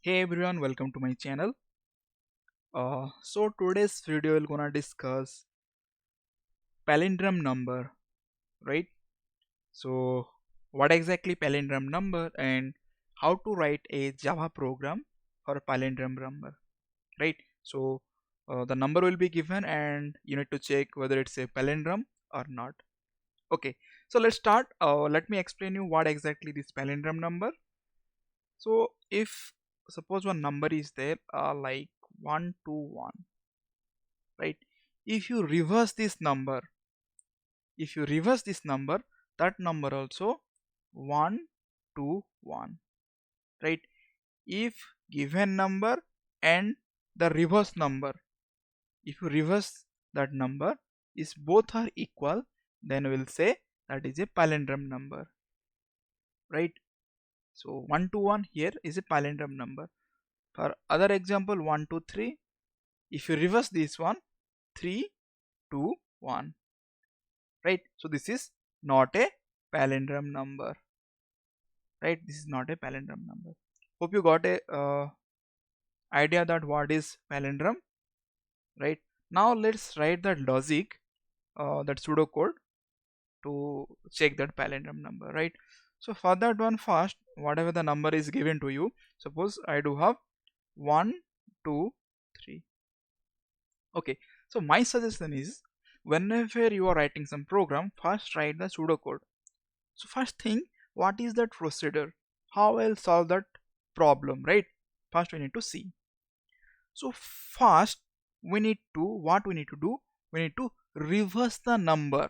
Hey everyone, welcome to my channel. So today's video we're gonna discuss palindrome number, right? So what exactly palindrome number and how to write a Java program for palindrome number, right? So the number will be given and you need to check whether it's a palindrome or not. Okay, so let's start. Let me explain you what exactly this palindrome number. So if suppose one number is there like 121, right? If you reverse this number, that number also 121, right? If given number and the reverse number, if you reverse that number is both are equal, then we'll say that is a palindrome number, right? So 121 here is a palindrome number. For other example 123, if you reverse this one, 3 2 1, right? So this is not a palindrome number, right? This is not a palindrome number. Hope you got a idea that what is palindrome, right? Now let's write that logic, that pseudocode to check that palindrome number, right? So for that one, first whatever the number is given to you, suppose I do have 1 2 3. Okay, so my suggestion is whenever you are writing some program, first write the pseudocode. So first thing, what is that procedure? How I'll solve that problem, right? First we need to see. So first we need to, what we need to do? We need to reverse the number,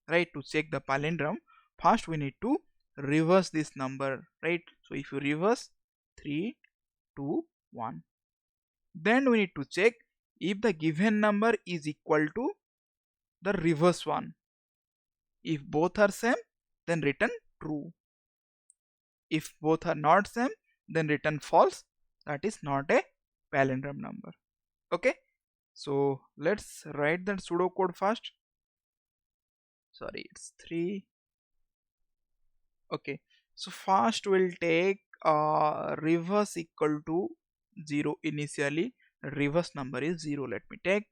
right? To check the palindrome, first we need to reverse this number, right? So if you reverse 3 2 1, then we need to check if the given number is equal to the reverse one. If both are same, then return true. If both are not same, then return false. That is not a palindrome number. Okay, so let's write that pseudocode first. Sorry, it's 3. Okay, so first we'll take reverse equal to 0 initially. The reverse number is 0. Let me take,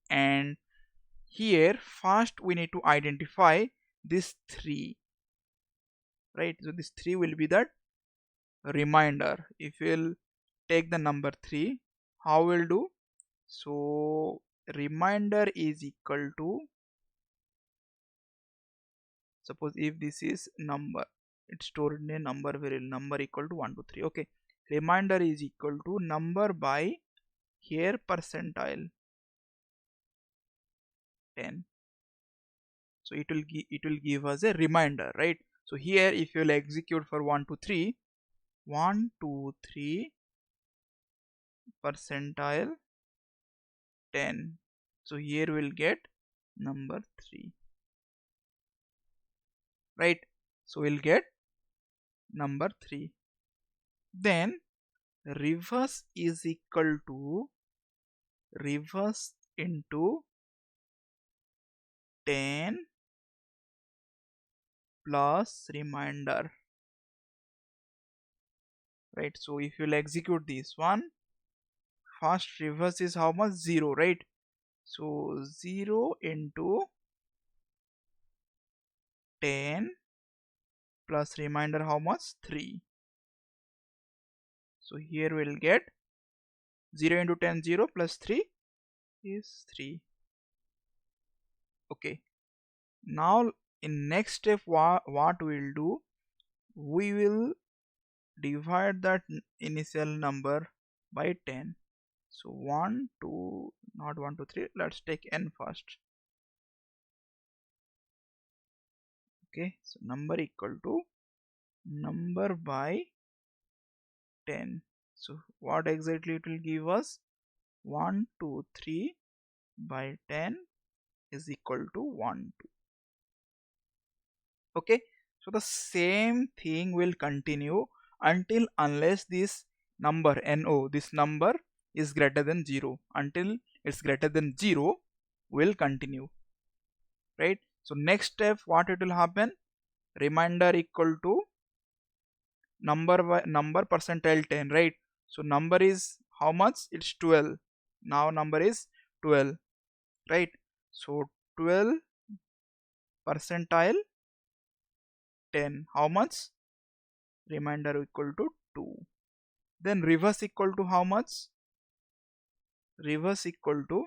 and here first we need to identify this 3, right? So this 3 will be that reminder. If we'll take the number 3, how we'll do? So reminder is equal to, suppose if this is number, it's stored in a number variable, number equal to 1 to 3. Okay, reminder is equal to number by here percentile 10. So it will give us a reminder, right? So here if you'll execute for 1 to 3, 1 2 3 percentile 10, so here we'll get number 3, right? So we'll get number 3. Then reverse is equal to reverse into 10 plus reminder, right? So if you'll execute this one, first reverse is how much? 0, right? So 0 into 10 plus reminder how much? 3. So here we'll get 0 into 10, 0 plus 3 is 3. Okay, now in next step what we'll do, we will divide that initial number by 10. So 1 2, not 1 2 3, let's take n first. Okay, so number equal to number by 10. So what exactly it will give us? 1 2 3 by 10 is equal to 1 2. Okay, so the same thing will continue until unless this number no, this number is greater than 0. Until it's greater than 0 will continue, right? So next step what it will happen, reminder equal to number by number percentile 10, right? So number is how much? It's 12. Now number is 12, right? So 12 percentile 10, how much? Remainder equal to 2. Then reverse equal to how much? Reverse equal to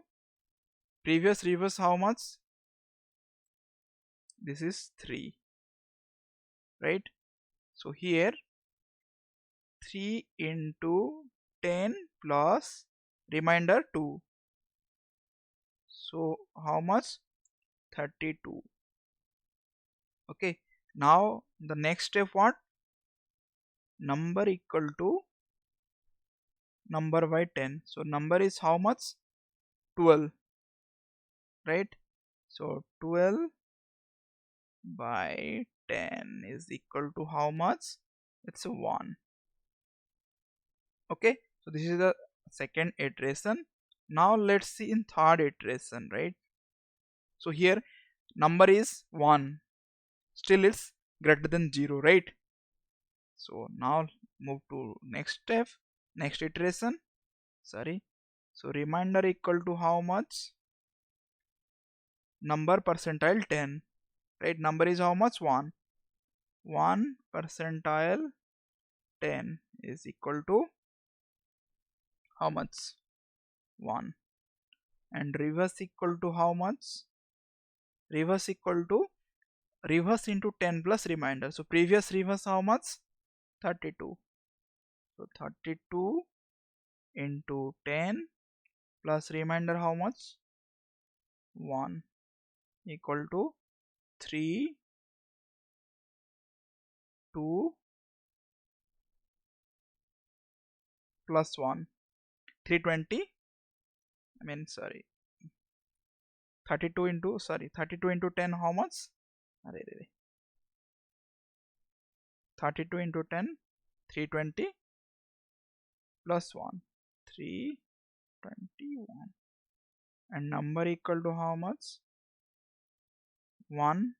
previous reverse how much? This is 3, right? So here 3 into 10 plus remainder 2. So how much? 32. Okay. Now the next step what? Number equal to number by 10. So number is how much? 12, right? So 12 by 10 is equal to how much? It's a 1. Okay, so this is the second iteration. Now let's see in third iteration, right? So here number is 1, still it's greater than 0, right? So now move to next step, next iteration. Sorry. So remainder equal to how much? Number percentile 10, right? Number is how much? 1. 1 percentile 10 is equal to how much? 1. And reverse equal to how much? Reverse equal to reverse into 10 plus remainder. So previous reverse how much? 32. So 32 into 10 plus remainder how much? 1 equal to 3, 2 plus 1. 320. I mean, sorry. 32 into, sorry, 32 into 10 how much? 32 into 10, 320 plus 1, 321. And number equal to how much? 1.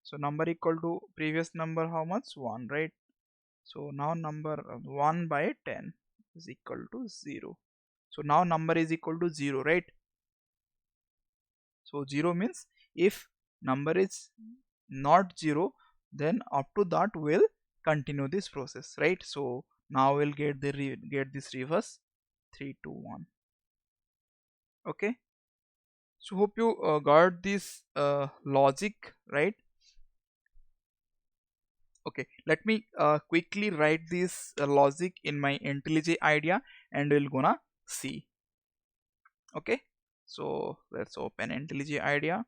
So number equal to previous number how much? 1, right? So now number 1 by 10 is equal to 0. So now number is equal to 0, right? So 0 means if number is not 0, then up to that we'll continue this process, right? So now we'll get this reverse 3, 2, 1. Okay. So hope you got this logic, right? Okay, let me quickly write this logic in my IntelliJ IDEA and we'll gonna see. Okay, so let's open IntelliJ IDEA.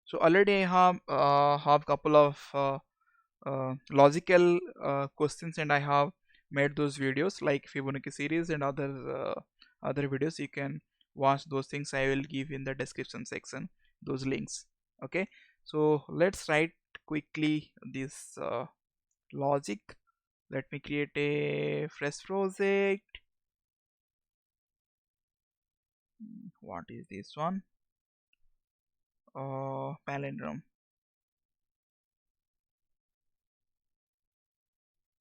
So already I have couple of logical questions, and I have made those videos like Fibonacci series and other videos. You can watch those things. I will give in the description section those links. Okay, so let's write quickly this logic. Let me create a fresh project. What is this one? Palindrome.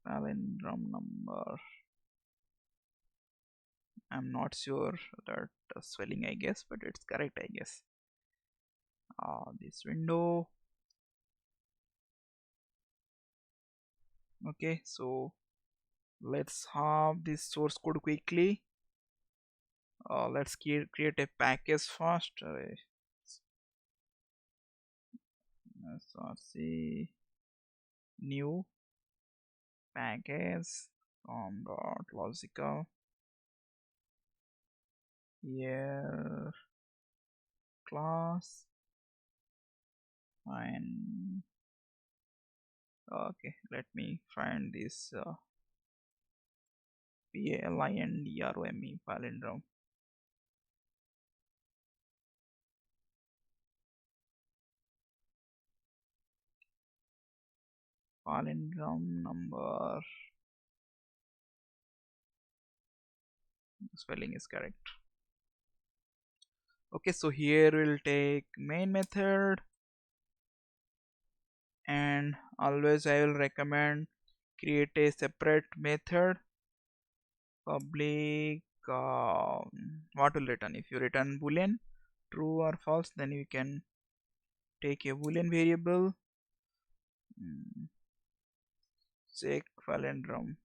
Palindrome number. I'm not sure that spelling, I guess, but it's correct, I guess. This window. Okay, so let's have this source code quickly. Let's create a package first. Src new package from .logical here class and okay, let me find this Palindrome palindrome. Palindrome number. Spelling is correct. Okay, so here we'll take main method, and always I will recommend create a separate method public what will return. If you return boolean true or false, then you can take a boolean variable, check palindrome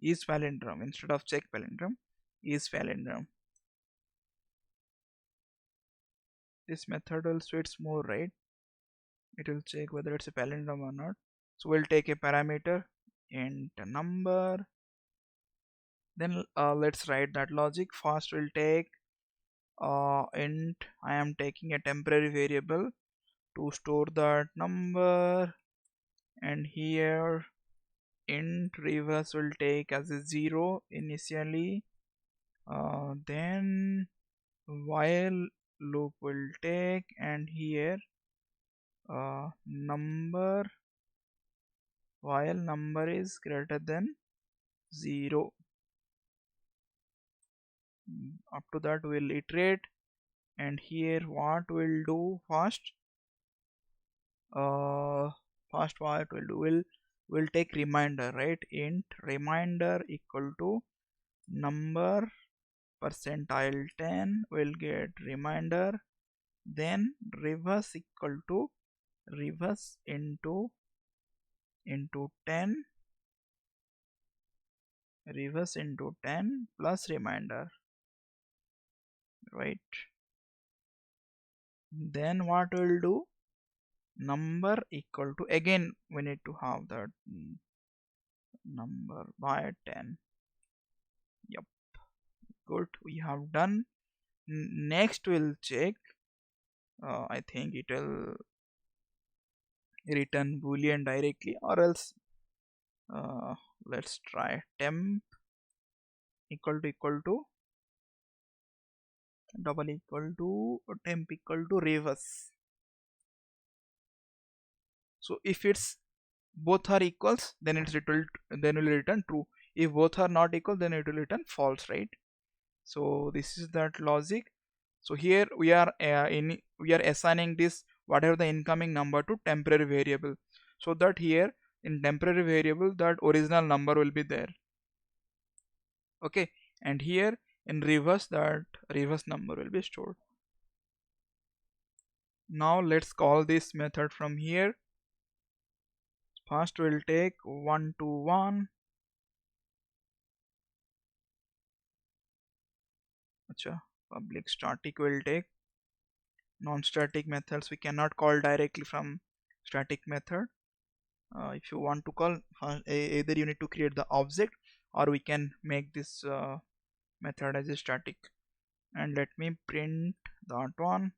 is palindrome instead of check palindrome is palindrome. This method will suits more, right? It will check whether it's a palindrome or not. So we'll take a parameter int number, then let's write that logic. First we'll take int, I am taking a temporary variable to store that number, and here int reverse will take as a 0 initially, then while loop will take, and here number, while number is greater than 0, up to that we'll iterate. And here what we'll do first, what we'll do, we'll take reminder, right? Int reminder equal to number percentile 10 will get reminder, then reverse equal to reverse into 10, reverse into 10 plus reminder, right? Then what we'll do, number equal to, again we need to have that number by 10. Yep, good, we have done. Next we'll check, I think it will return boolean directly, or else let's try temp equal to double equal to temp equal to reverse. So if it's both are equals, then then will return true. If both are not equal, then it will return false, right? So this is that logic. So here we are assigning this whatever the incoming number to temporary variable, so that here in temporary variable that original number will be there. Okay, and here in reverse that reverse number will be stored. Now let's call this method from here. First we'll take 1 to 1. Public static will take. Non-static methods we cannot call directly from static method. If you want to call, either you need to create the object, or we can make this method as a static. And let me print that one.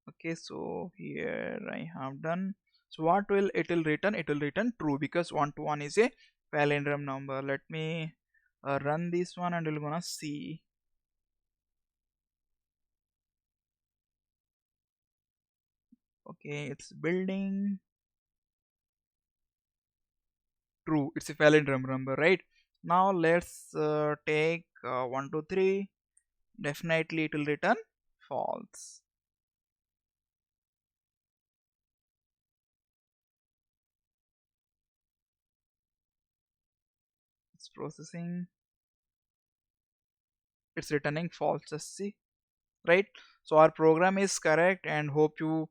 Okay, so here I have done. So what will it will return? It will return true, because 1 to 1 is a palindrome number. Let me run this one and we're gonna see. Okay, it's building. True, it's a palindrome number, right? Now let's take 1 2 3. Definitely it will return false. It's processing. It's returning false. Just see, right? So our program is correct, and hope you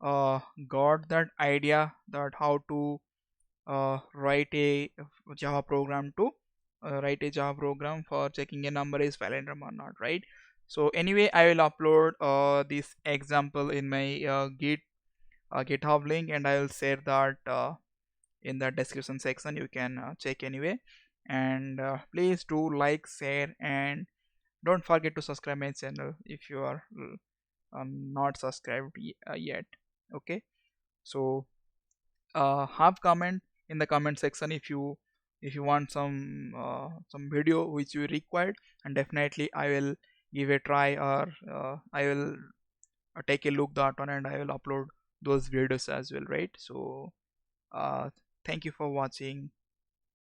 got that idea that how to write a Java program to write a Java program for checking a number is palindrome or not, right? So anyway, I will upload this example in my GitHub link, and I will share that in the description section. You can check anyway, and please do like, share, and don't forget to subscribe my channel if you are not subscribed yet. Okay, so have comment in the comment section if you want some video which you required, and definitely I will give a try, or I will take a look that one, and I will upload those videos as well, right? So thank you for watching.